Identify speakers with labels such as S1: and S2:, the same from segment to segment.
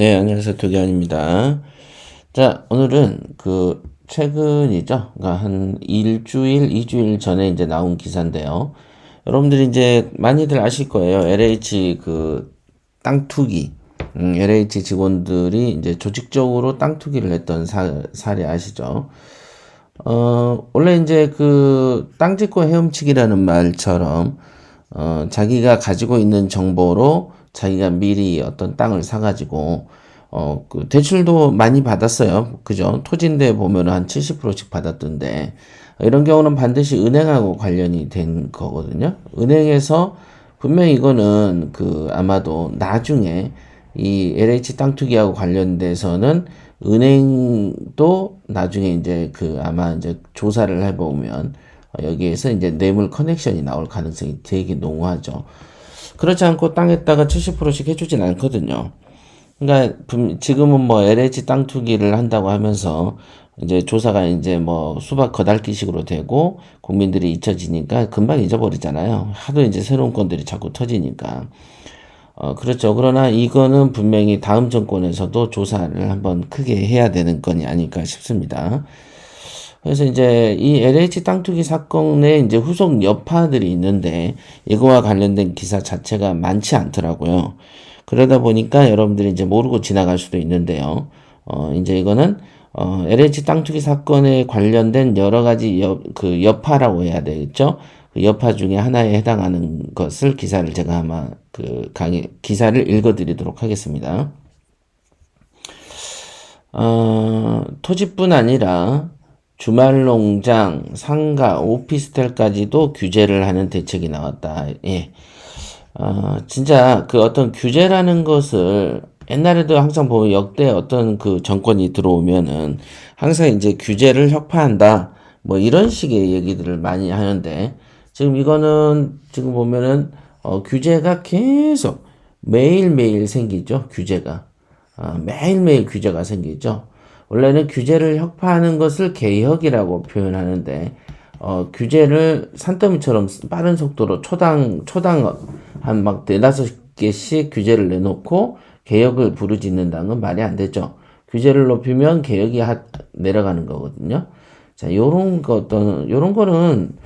S1: 네, 안녕하세요. 도기환입니다. 자, 오늘은 최근이죠. 그러니까 한 일주일, 이주일 전에 이제 나온 기사인데요. 여러분들이 이제 많이들 아실 거예요. LH 땅 투기. LH 직원들이 이제 조직적으로 땅 투기를 했던 사례 아시죠? 원래 이제 땅 짓고 헤엄치기라는 말처럼, 자기가 가지고 있는 정보로 자기가 미리 어떤 땅을 사가지고, 대출도 많이 받았어요. 그죠? 토지인데 보면 한 70%씩 받았던데, 이런 경우는 반드시 은행하고 관련이 된 거거든요. 은행에서 분명히 이거는 아마도 나중에 이 LH 땅 투기하고 관련돼서는 은행도 나중에 이제 아마 이제 조사를 해보면 여기에서 이제 뇌물 커넥션이 나올 가능성이 되게 농후하죠. 그렇지 않고 땅에다가 70%씩 해주진 않거든요. 그러니까 지금은 뭐 LH 땅 투기를 한다고 하면서 이제 조사가 이제 뭐 수박 거달기식으로 되고 국민들이 잊혀지니까 금방 잊어버리잖아요. 하도 이제 새로운 건들이 자꾸 터지니까. 그렇죠. 그러나 이거는 분명히 다음 정권에서도 조사를 한번 크게 해야 되는 건이 아닐까 싶습니다. 그래서 이제 이 LH 땅 투기 사건의 이제 후속 여파들이 있는데 이거와 관련된 기사 자체가 많지 않더라고요. 그러다 보니까 여러분들이 이제 모르고 지나갈 수도 있는데요. 이제 이거는 LH 땅 투기 사건에 관련된 여러 가지 여파라고 해야 되겠죠. 그 여파 중에 하나에 해당하는 것을 기사를 제가 아마 기사를 읽어드리도록 하겠습니다. 토지뿐 아니라 주말 농장, 상가, 오피스텔까지도 규제를 하는 대책이 나왔다. 예. 진짜 어떤 규제라는 것을 옛날에도 항상 보면 역대 어떤 정권이 들어오면은 항상 이제 규제를 혁파한다. 뭐 이런 식의 얘기들을 많이 하는데 지금 이거는 지금 보면은 규제가 계속 매일매일 생기죠. 규제가. 매일매일 규제가 생기죠. 원래는 규제를 혁파하는 것을 개혁이라고 표현하는데 규제를 산더미처럼 빠른 속도로 초당 한 막 4-5개씩 규제를 내놓고 개혁을 부르짖는다는 건 말이 안 되죠. 규제를 높이면 개혁이 내려가는 거거든요. 자, 요런 거는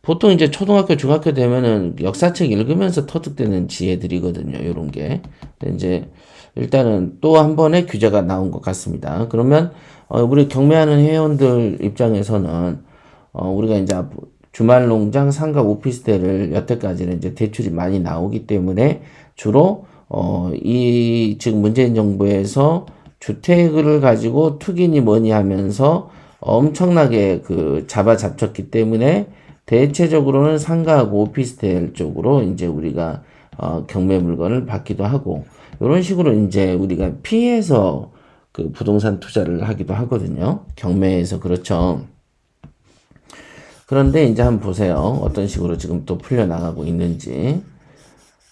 S1: 보통 이제 초등학교, 중학교 되면은 역사책 읽으면서 터득되는 지혜들이거든요. 요런 게. 근데 이제 일단은 또 한 번의 규제가 나온 것 같습니다. 그러면 우리 경매하는 회원들 입장에서는 우리가 이제 주말 농장, 상가, 오피스텔을 여태까지는 이제 대출이 많이 나오기 때문에 주로 이 지금 문재인 정부에서 주택을 가지고 투기니 뭐니 하면서 엄청나게 잡아잡혔기 때문에 대체적으로는 상가하고 오피스텔 쪽으로 이제 우리가 경매 물건을 받기도 하고 이런 식으로 이제 우리가 피해서 부동산 투자를 하기도 하거든요. 경매에서 그렇죠. 그런데 이제 한번 보세요. 어떤 식으로 지금 또 풀려나가고 있는지.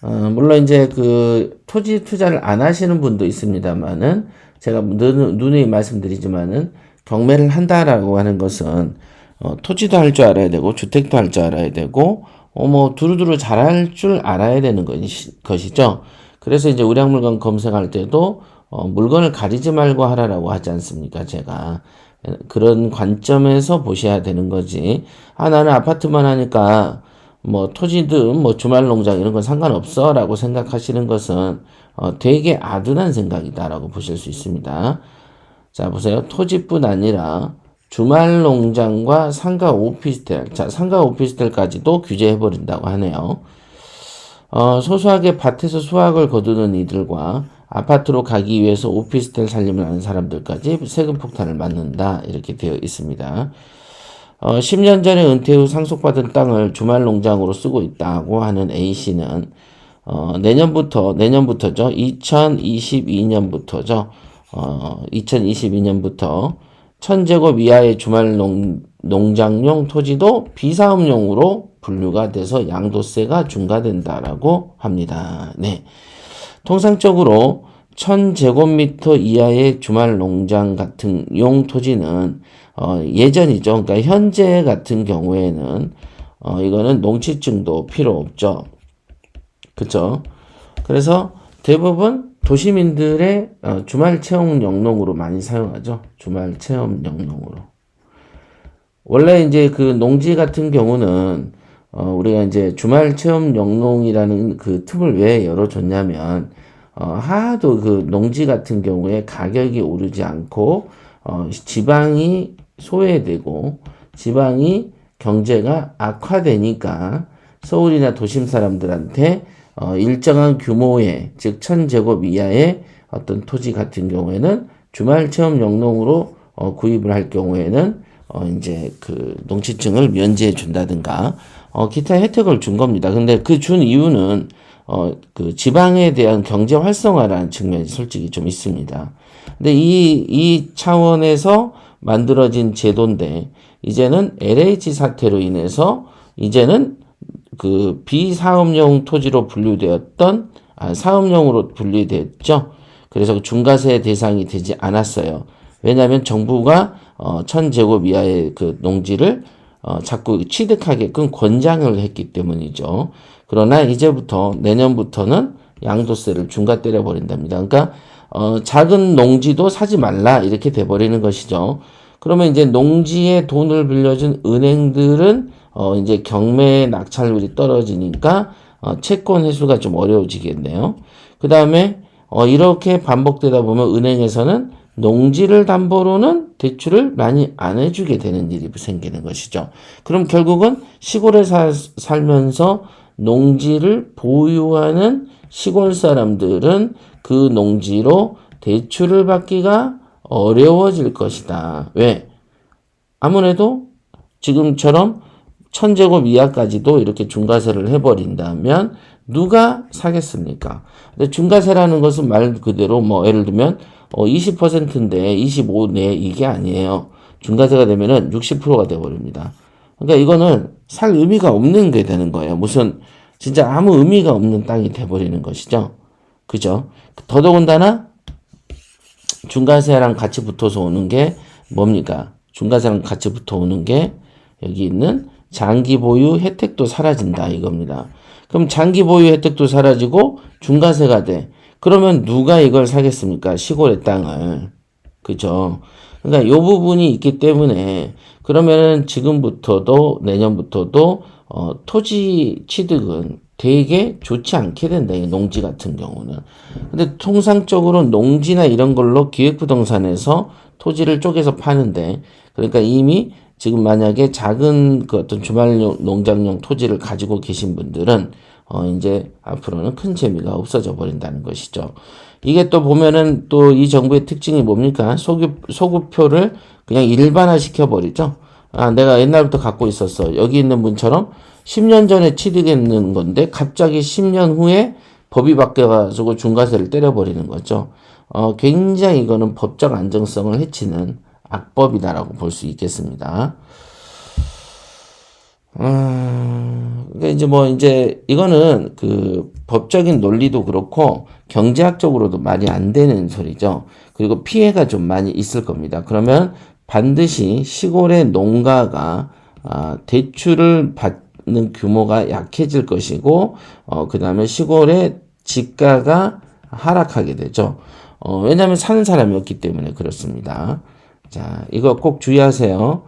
S1: 물론 이제 토지 투자를 안 하시는 분도 있습니다만은 제가 누누이 말씀드리지만은 경매를 한다라고 하는 것은 토지도 할 줄 알아야 되고 주택도 할 줄 알아야 되고 뭐 두루두루 잘할 줄 알아야 되는 것이죠. 그래서 이제 우량물건 검색할 때도 물건을 가리지 말고 하라라고 하지 않습니까? 제가 그런 관점에서 보셔야 되는 거지. 나는 아파트만 하니까 뭐 토지든 뭐 주말 농장 이런 건 상관없어 라고 생각하시는 것은 되게 아둔한 생각이다라고 보실 수 있습니다. 자, 보세요. 토지뿐 아니라 주말 농장과 상가 오피스텔, 자, 상가 오피스텔까지도 규제해버린다고 하네요. 소소하게 밭에서 수확을 거두는 이들과 아파트로 가기 위해서 오피스텔 살림을 하는 사람들까지 세금 폭탄을 맞는다. 이렇게 되어 있습니다. 10년 전에 은퇴 후 상속받은 땅을 주말 농장으로 쓰고 있다고 하는 A씨는 내년부터죠. 2022년부터죠. 2022년부터 1000제곱 이하의 주말 농장용 토지도 비사업용으로 분류가 돼서 양도세가 중과된다라고 합니다. 네. 통상적으로 1000제곱미터 이하의 주말 농장 같은 용 토지는 예전이죠. 그러니까 현재 같은 경우에는 이거는 농지증도 필요 없죠. 그쵸? 그래서 대부분 도시민들의 주말 체험 영농으로 많이 사용하죠. 주말 체험 영농으로. 원래 이제 그 농지 같은 경우는 우리가 이제 주말 체험 영농이라는 그 틈을 왜 열어줬냐면 하도 그 농지 같은 경우에 가격이 오르지 않고 지방이 소외되고 지방이 경제가 악화되니까 서울이나 도심 사람들한테 일정한 규모의 즉 1000제곱 이하의 어떤 토지 같은 경우에는 주말 체험 영농으로 구입을 할 경우에는 이제 그 농지증을 면제해 준다든가 기타 혜택을 준 겁니다. 근데 그 준 이유는 그 지방에 대한 경제 활성화라는 측면이 솔직히 좀 있습니다. 근데 이 차원에서 만들어진 제도인데 이제는 LH 사태로 인해서 이제는 그 비사업용 토지로 분류되었던 사업용으로 분류됐죠. 그래서 중과세 대상이 되지 않았어요. 왜냐하면 정부가 1000제곱 이하의 그 농지를 자꾸 취득하게끔 권장을 했기 때문이죠. 그러나 이제부터 내년부터는 양도세를 중과 때려버린답니다. 그러니까 작은 농지도 사지 말라 이렇게 돼버리는 것이죠. 그러면 이제 농지에 돈을 빌려준 은행들은 이제 경매 낙찰률이 떨어지니까 채권 회수가 좀 어려워지겠네요. 그 다음에 이렇게 반복되다 보면 은행에서는 농지를 담보로는 대출을 많이 안 해주게 되는 일이 생기는 것이죠. 그럼 결국은 시골에 살면서 농지를 보유하는 시골 사람들은 그 농지로 대출을 받기가 어려워질 것이다. 왜? 아무래도 지금처럼 1000제곱 이하까지도 이렇게 중과세를 해버린다면 누가 사겠습니까? 근데 중과세라는 것은 말 그대로 뭐 예를 들면 20%인데 25 내 이게 아니에요. 중과세가 되면은 60%가 돼버립니다. 그러니까 이거는 살 의미가 없는 게 되는 거예요. 무슨 진짜 아무 의미가 없는 땅이 돼버리는 것이죠. 그죠? 더더군다나 중과세랑 같이 붙어서 오는 게 뭡니까? 중과세랑 같이 붙어 오는 게 여기 있는 장기 보유 혜택도 사라진다 이겁니다. 그럼 장기 보유 혜택도 사라지고 중과세가 돼. 그러면 누가 이걸 사겠습니까? 시골의 땅을. 그죠? 그러니까 이 부분이 있기 때문에 그러면은 지금부터도 내년부터도 토지 취득은 되게 좋지 않게 된다. 이 농지 같은 경우는. 근데 통상적으로 농지나 이런 걸로 기획부동산에서 토지를 쪼개서 파는데 그러니까 이미 지금 만약에 작은 그 어떤 주말용 농장용 토지를 가지고 계신 분들은 이제 앞으로는 큰 재미가 없어져 버린다는 것이죠. 이게 또 보면은 또 이 정부의 특징이 뭡니까? 소구표를 그냥 일반화 시켜버리죠. 내가 옛날부터 갖고 있었어. 여기 있는 분처럼 10년 전에 취득했는 건데 갑자기 10년 후에 법이 바뀌어가지고 중과세를 때려버리는 거죠. 굉장히 이거는 법적 안정성을 해치는 악법이다라고 볼 수 있겠습니다. 그러니까 이제 이거는 그 법적인 논리도 그렇고 경제학적으로도 말이 안 되는 소리죠. 그리고 피해가 좀 많이 있을 겁니다. 그러면 반드시 시골의 농가가 대출을 받는 규모가 약해질 것이고 그 다음에 시골의 집가가 하락하게 되죠. 왜냐하면 사는 사람이 없기 때문에 그렇습니다. 자, 이거 꼭 주의하세요.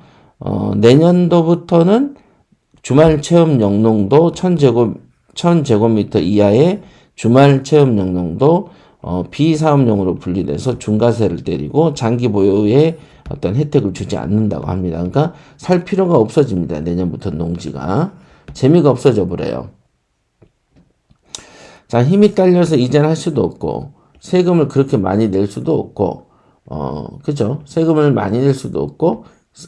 S1: 내년도부터는 주말 체험 영농도 1000제곱미터 이하의 주말 체험 영농도 비사업용으로 분리돼서 중과세를 때리고 장기 보유에 어떤 혜택을 주지 않는다고 합니다. 그러니까 살 필요가 없어집니다. 내년부터 농지가. 재미가 없어져 버려요. 자, 힘이 딸려서 이제는 할 수도 없고 세금을 그렇게 많이 낼 수도 없고 그죠? 세금을 많이 낼 수도 없고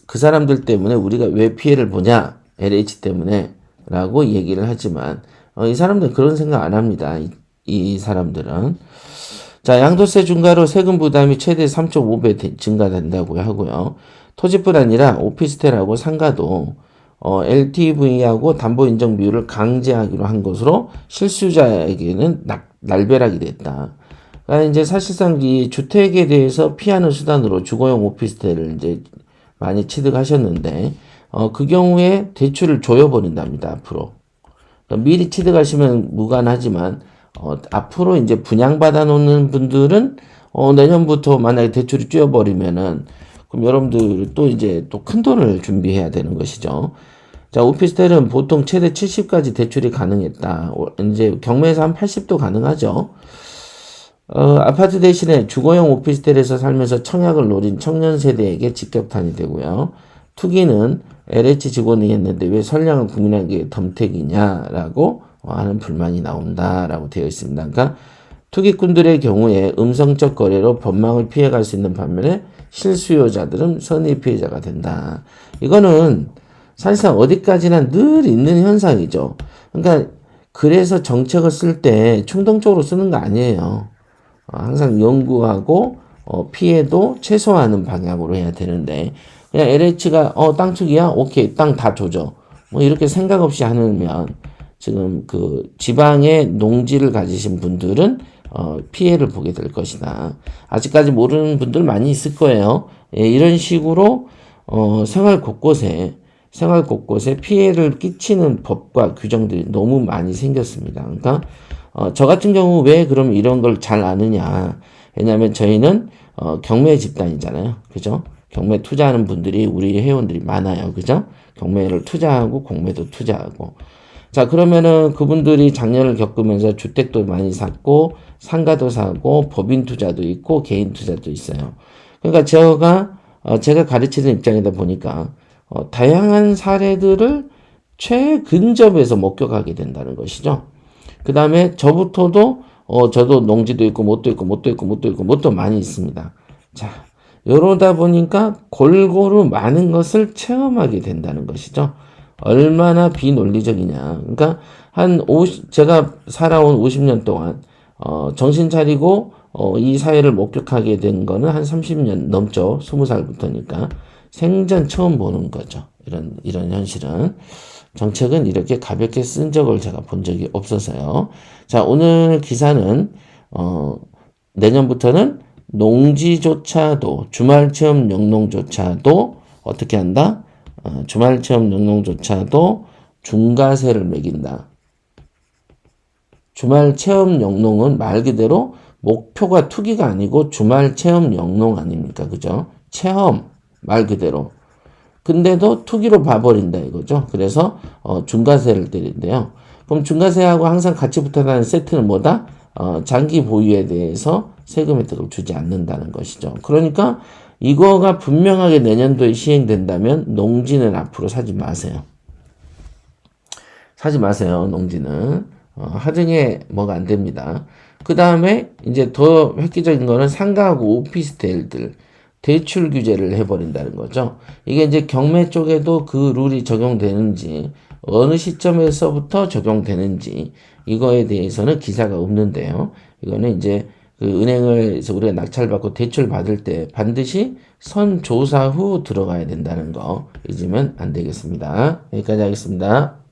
S1: 그 사람들 때문에 우리가 왜 피해를 보냐? LH 때문에 라고 얘기를 하지만 이 사람들은 그런 생각 안 합니다. 이 사람들은. 자, 양도세 중과로 세금 부담이 최대 3.5배 증가된다고 하고요. 토지뿐 아니라 오피스텔하고 상가도 LTV하고 담보 인정 비율을 강제하기로 한 것으로 실수자에게는 날벼락이 됐다. 그러니까 이제 사실상 이 주택에 대해서 피하는 수단으로 주거용 오피스텔을 이제 많이 취득하셨는데 그 경우에 대출을 조여버린답니다. 앞으로. 그러니까 미리 취득하시면 무관하지만 앞으로 이제 분양받아 놓는 분들은 내년부터 만약에 대출이 뛰어버리면은 그럼 여러분들 또 이제 또 큰 돈을 준비해야 되는 것이죠. 자, 오피스텔은 보통 최대 70까지 대출이 가능했다. 이제 경매에서 한 80도 가능하죠. 아파트 대신에 주거용 오피스텔에서 살면서 청약을 노린 청년 세대에게 직격탄이 되고요. 투기는 LH 직원이 했는데 왜 선량한 국민에게 덤택이냐라고 하는 불만이 나온다라고 되어 있습니다. 그러니까 투기꾼들의 경우에 음성적 거래로 법망을 피해갈 수 있는 반면에 실수요자들은 선의 피해자가 된다. 이거는 사실상 어디까지나 늘 있는 현상이죠. 그러니까 그래서 정책을 쓸 때 충동적으로 쓰는 거 아니에요. 항상 연구하고 피해도 최소화하는 방향으로 해야 되는데 그냥 LH가 땅 투기야? 오케이, 땅 다 조져. 뭐 이렇게 생각 없이 하면 지금 그 지방의 농지를 가지신 분들은 피해를 보게 될 것이다. 아직까지 모르는 분들 많이 있을 거예요. 예, 이런 식으로 생활 곳곳에 피해를 끼치는 법과 규정들이 너무 많이 생겼습니다. 그러니까 저 같은 경우 왜 그럼 이런 걸 잘 아느냐? 왜냐하면 저희는 경매 집단이잖아요, 그죠? 경매 투자하는 분들이 우리 회원들이 많아요, 그죠? 경매를 투자하고 공매도 투자하고. 자, 그러면은 그분들이 작년을 겪으면서 주택도 많이 샀고 상가도 사고 법인 투자도 있고 개인 투자도 있어요. 그러니까 제가 가르치는 입장이다 보니까 다양한 사례들을 최근접에서 목격하게 된다는 것이죠. 그 다음에 저부터도 저도 농지도 있고 뭣도 많이 있습니다. 자, 이러다 보니까 골고루 많은 것을 체험하게 된다는 것이죠. 얼마나 비논리적이냐. 그러니까 제가 살아온 50년 동안 정신 차리고 이 사회를 목격하게 된 거는 한 30년 넘죠. 20살부터니까 생전 처음 보는 거죠. 이런 현실은. 정책은 이렇게 가볍게 쓴 적을 제가 본 적이 없어서요. 자, 오늘 기사는 내년부터는 농지조차도 주말체험 영농조차도 어떻게 한다? 주말체험 영농조차도 중과세를 매긴다. 주말체험 영농은 말 그대로 목표가 투기가 아니고 주말체험 영농 아닙니까? 그죠? 체험 말 그대로. 근데도 투기로 봐버린다 이거죠. 그래서 중과세를 때린대요. 그럼 중과세하고 항상 같이 붙어다니는 세트는 뭐다? 장기 보유에 대해서 세금 혜택을 주지 않는다는 것이죠. 그러니까 이거가 분명하게 내년도에 시행된다면 농지는 앞으로 사지 마세요. 사지 마세요. 농지는. 하등에 뭐가 안 됩니다. 그 다음에 이제 더 획기적인 거는 상가하고 오피스텔들 대출 규제를 해버린다는 거죠. 이게 이제 경매 쪽에도 그 룰이 적용되는지 어느 시점에서부터 적용되는지 이거에 대해서는 기사가 없는데요. 이거는 이제 그 은행에서 우리가 낙찰받고 대출 받을 때 반드시 선조사 후 들어가야 된다는 거 잊으면 안 되겠습니다. 여기까지 하겠습니다.